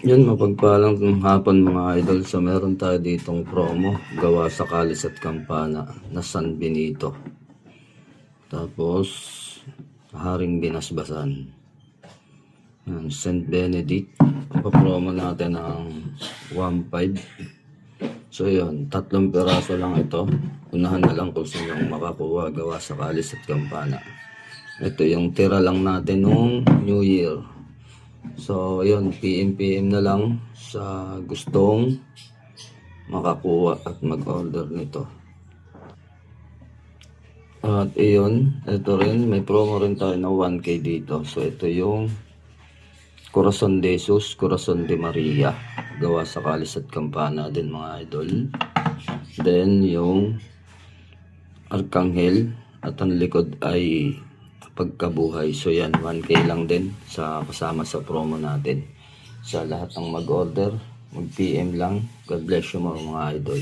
Yun, mapagpalang hapon mga idol. So meron tayo ditong promo gawa sa Kalis at Campana na San Benito. Tapos Haring Binasbasan. Yan, St. Benedict. Papromo natin ng 1.5. So yun, 3 piraso lang ito. Unahan na lang kung sino yung makakuha gawa sa Kalis at Campana. Ito yung tira lang natin nung New Year. So yun, PM na lang sa gustong makakuha at mag-order nito. At iyon, ito rin, may promo rin tayo na 1K dito. So ito yung Corazon de Jesus, Corazon de Maria, gawa sa Kalis at Campana din mga idol. Then yung Arkanghel at ang likod ay Pagkabuhay. So yan, 1K lang din sa kasama sa promo natin. Sa lahat ng mag-order, mag-PM lang. God bless you mga idol.